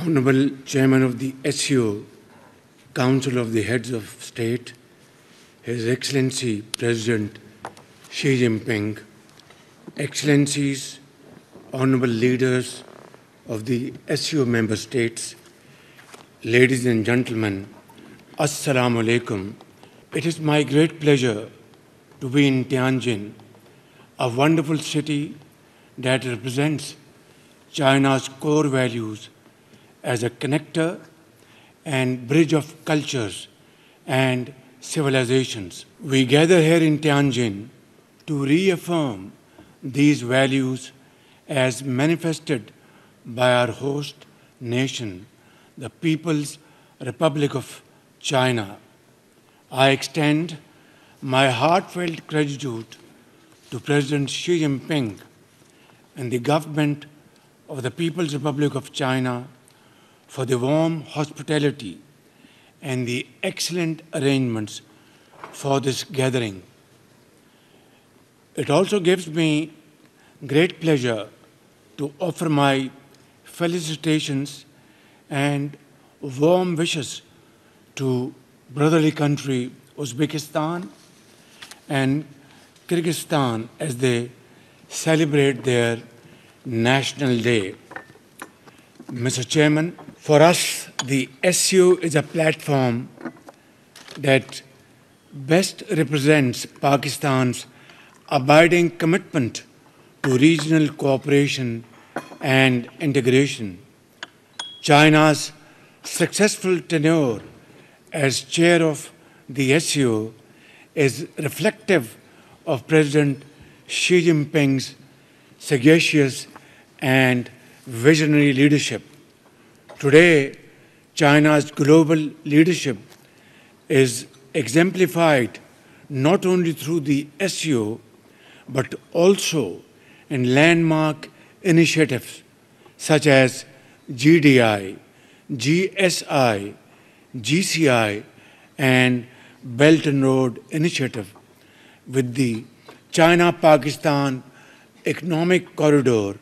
Honorable Chairman of the SCO, Council of the Heads of State, His Excellency President Xi Jinping, Excellencies, Honorable Leaders of the SCO member states, ladies and gentlemen, Assalamu alaikum. It is my great pleasure to be in Tianjin, a wonderful city that represents China's core values as a connector and bridge of cultures and civilizations. We gather here in Tianjin to reaffirm these values as manifested by our host nation, the People's Republic of China. I extend my heartfelt gratitude to President Xi Jinping and the government of the People's Republic of China for the warm hospitality and the excellent arrangements for this gathering. It also gives me great pleasure to offer my felicitations and warm wishes to brotherly country Uzbekistan and Kyrgyzstan as they celebrate their National Day. Mr. Chairman, for us, the SCO is a platform that best represents Pakistan's abiding commitment to regional cooperation and integration. China's successful tenure as chair of the SCO is reflective of President Xi Jinping's sagacious and visionary leadership. Today, China's global leadership is exemplified not only through the SCO, but also in landmark initiatives such as GDI, GSI, GCI, and Belt and Road Initiative, with the China-Pakistan Economic Corridor,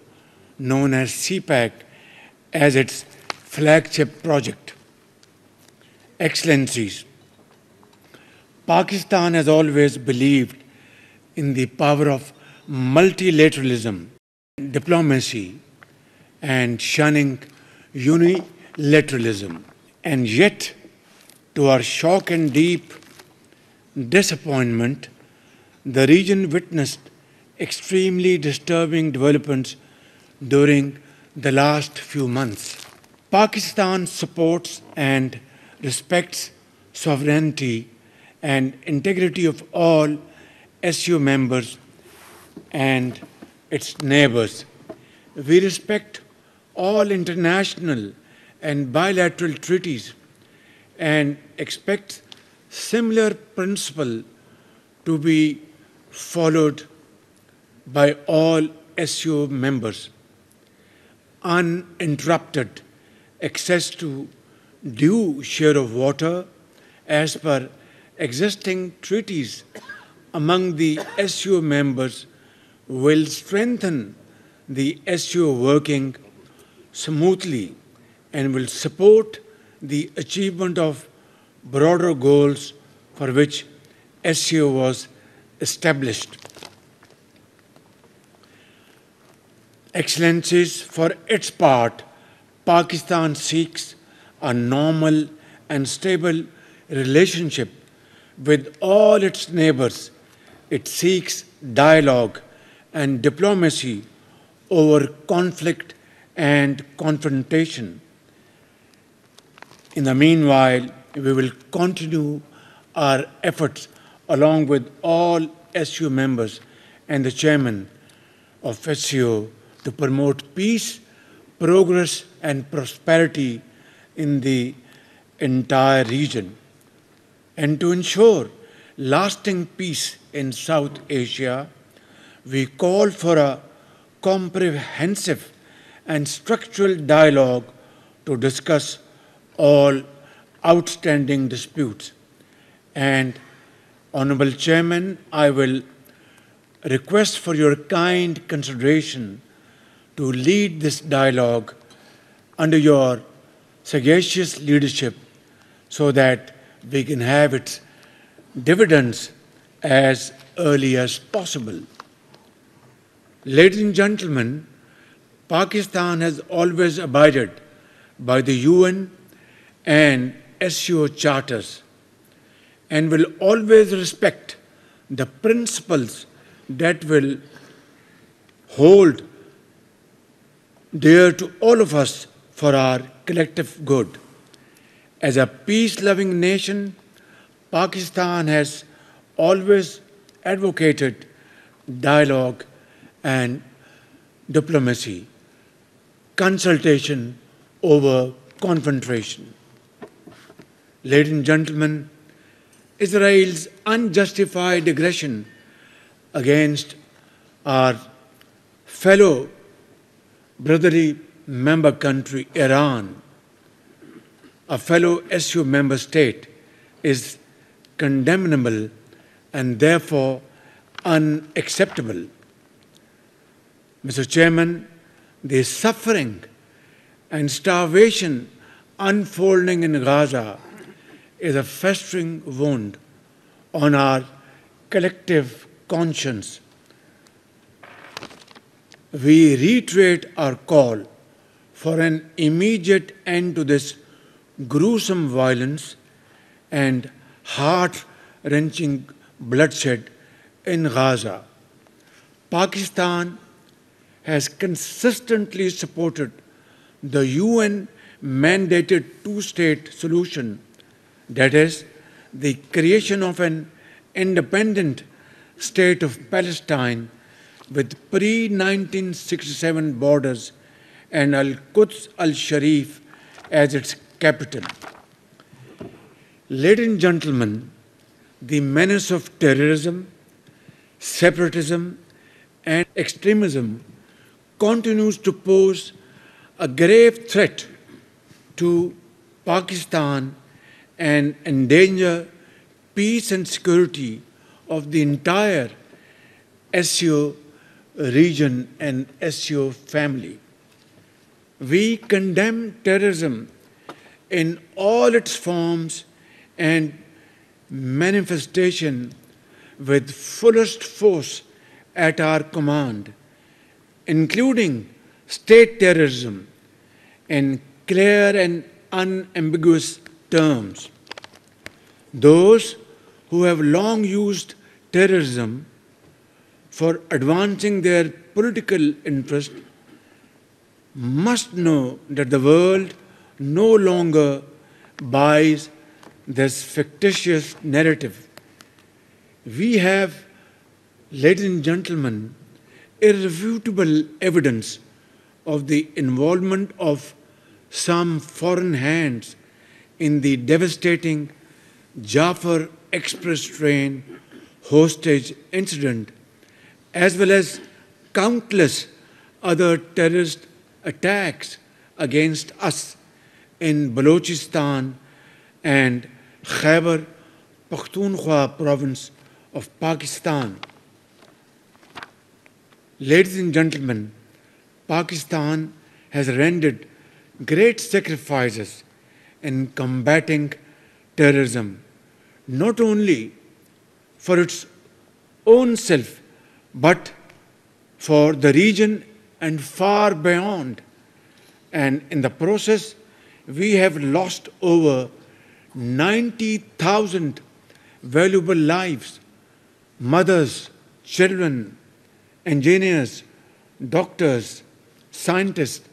known as CPEC, as its flagship project. Excellencies, Pakistan has always believed in the power of multilateralism, diplomacy, and shunning unilateralism. And yet, to our shock and deep disappointment, the region witnessed extremely disturbing developments during the last few months. Pakistan supports and respects sovereignty and integrity of all SCO members and its neighbors. We respect all international and bilateral treaties and expect similar principle to be followed by all SCO members. Uninterrupted access to due share of water as per existing treaties among the SCO members will strengthen the SCO working smoothly and will support the achievement of broader goals for which SCO was established. Excellencies, for its part, Pakistan seeks a normal and stable relationship with all its neighbors. It seeks dialogue and diplomacy over conflict and confrontation. In the meanwhile, we will continue our efforts along with all SCO members and the chairman of SCO to promote peace, progress, and prosperity in the entire region, and to ensure lasting peace in South Asia. We call for a comprehensive and structural dialogue to discuss all outstanding disputes. And, Honorable Chairman, I will request for your kind consideration to lead this dialogue under your sagacious leadership so that we can have its dividends as early as possible. Ladies and gentlemen, Pakistan has always abided by the UN and SCO charters and will always respect the principles that will hold dear to all of us for our collective good. As a peace-loving nation, Pakistan has always advocated dialogue and diplomacy, consultation over confrontation. Ladies and gentlemen, Israel's unjustified aggression against our fellow brotherly member country, Iran, a fellow SCO member state, is condemnable and therefore unacceptable. Mr. Chairman, the suffering and starvation unfolding in Gaza is a festering wound on our collective conscience. We reiterate our call for an immediate end to this gruesome violence and heart-wrenching bloodshed in Gaza. Pakistan has consistently supported the UN-mandated two-state solution, that is, the creation of an independent state of Palestine with pre-1967 borders and Al-Quds al-Sharif as its capital. Ladies and gentlemen, the menace of terrorism, separatism, and extremism continues to pose a grave threat to Pakistan and endanger peace and security of the entire SCO region and SCO family. We condemn terrorism in all its forms and manifestation with fullest force at our command, including state terrorism in clear and unambiguous terms. Those who have long used terrorism for advancing their political interest must know that the world no longer buys this fictitious narrative. We have, ladies and gentlemen, irrefutable evidence of the involvement of some foreign hands in the devastating Jafar Express train hostage incident, as well as countless other terrorist attacks against us in Balochistan and Khyber Pakhtunkhwa province of Pakistan. Ladies and gentlemen, Pakistan has rendered great sacrifices in combating terrorism, not only for its own self, but for the region and far beyond. And in the process, we have lost over 90,000 valuable lives, mothers, children, engineers, doctors, scientists,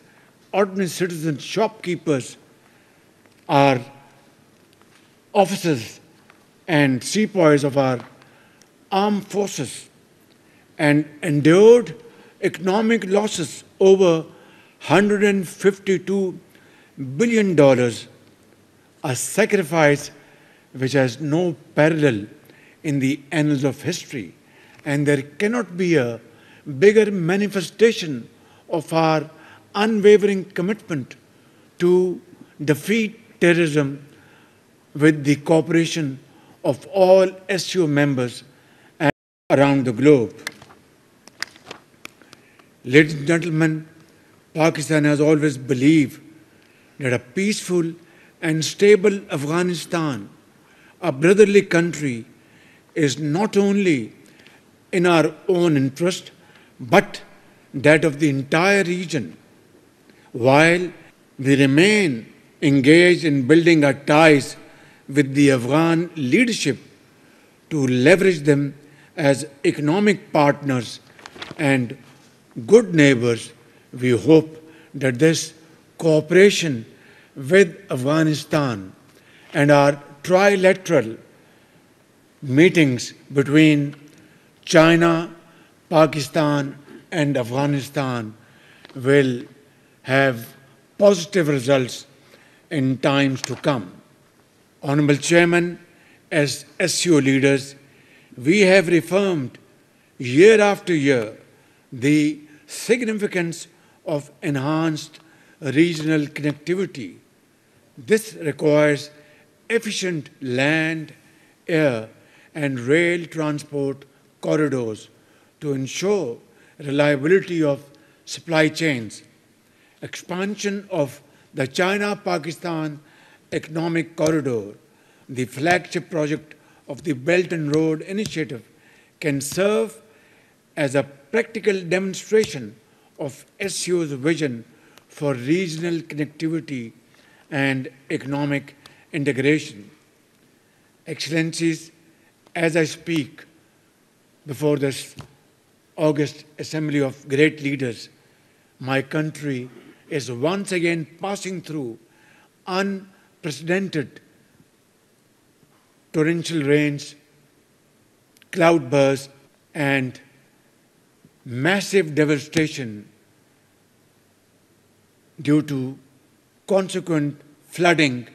ordinary citizens, shopkeepers, our officers and sepoys of our armed forces, and endured economic losses over $152 billion, a sacrifice which has no parallel in the annals of history. And there cannot be a bigger manifestation of our unwavering commitment to defeat terrorism with the cooperation of all SCO members and around the globe. Ladies and gentlemen, Pakistan has always believed that a peaceful and stable Afghanistan, a brotherly country, is not only in our own interest, but that of the entire region. While we remain engaged in building our ties with the Afghan leadership to leverage them as economic partners and good neighbors, we hope that this cooperation with Afghanistan and our trilateral meetings between China, Pakistan, and Afghanistan will have positive results in times to come. Honorable Chairman, as SCO leaders, we have reaffirmed year after year the significance of enhanced regional connectivity. This requires efficient land, air, and rail transport corridors to ensure reliability of supply chains. Expansion of the China-Pakistan Economic Corridor, the flagship project of the Belt and Road Initiative, can serve as a practical demonstration of SCO's vision for regional connectivity and economic integration. Excellencies, as I speak before this August Assembly of Great Leaders, my country is once again passing through unprecedented torrential rains, cloudbursts, and massive devastation due to consequent flooding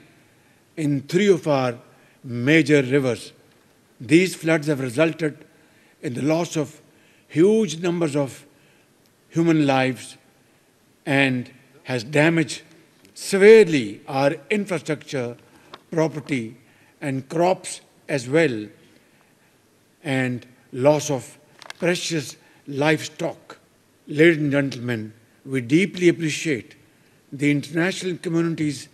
in 3 of our major rivers. These floods have resulted in the loss of huge numbers of human lives and has damaged severely our infrastructure, property, and crops as well, and loss of precious livestock. Ladies and gentlemen, we deeply appreciate the international community's,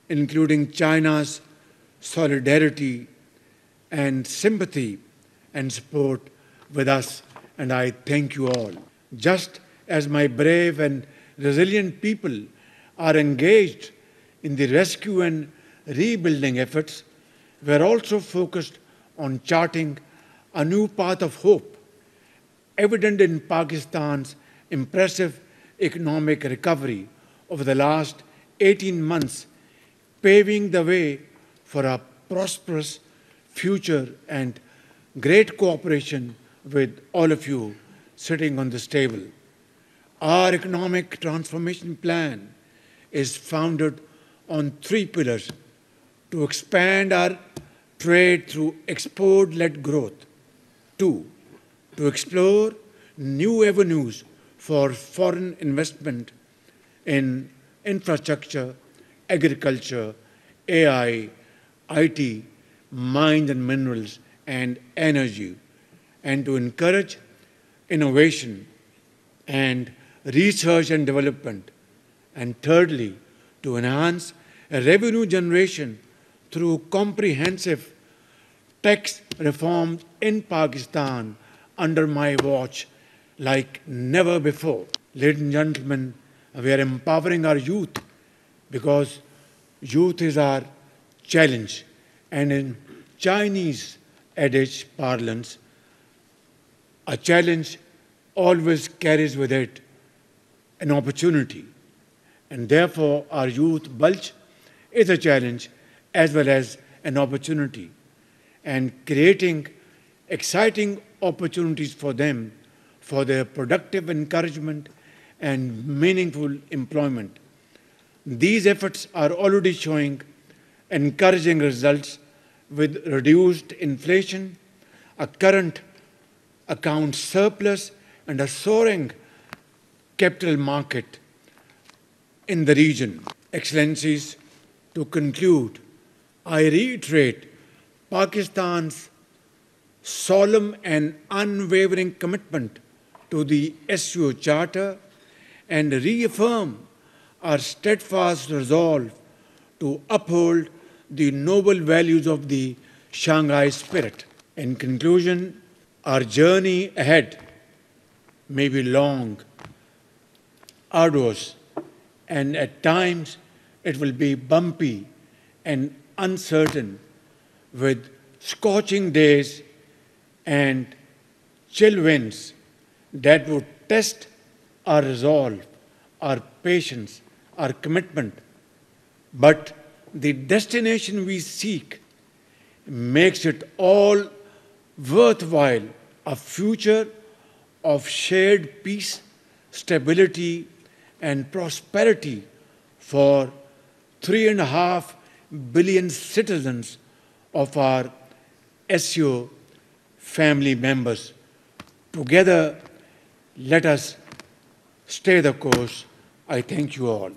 including China's, solidarity and sympathy and support with us, and I thank you all. Just as my brave and resilient people are engaged in the rescue and rebuilding efforts, we are also focused on charting a new path of hope, evident in Pakistan's impressive economic recovery over the last 18 months, paving the way for a prosperous future and great cooperation with all of you sitting on this table. Our economic transformation plan is founded on 3 pillars: to expand our trade through export-led growth; 2, to explore new avenues for foreign investment in infrastructure, agriculture, AI, IT, mines and minerals, and energy, and to encourage innovation and research and development; and thirdly, to enhance revenue generation through comprehensive tax reforms in Pakistan under my watch like never before. Ladies and gentlemen, we are empowering our youth because youth is our challenge. And in Chinese adage parlance, a challenge always carries with it an opportunity. And therefore, our youth bulge is a challenge as well as an opportunity. And creating exciting opportunities for them for their productive encouragement and meaningful employment. These efforts are already showing encouraging results with reduced inflation, a current account surplus, and a soaring capital market in the region. Excellencies, to conclude, I reiterate Pakistan's solemn and unwavering commitment to the SCO Charter and reaffirm our steadfast resolve to uphold the noble values of the Shanghai spirit. In conclusion, our journey ahead may be long, arduous, and at times it will be bumpy and uncertain, with scorching days and chill winds that would test our resolve, our patience, our commitment. But the destination we seek makes it all worthwhile, a future of shared peace, stability, and prosperity for 3.5 billion citizens of our SCO family members. Together, let us stay the course. I thank you all.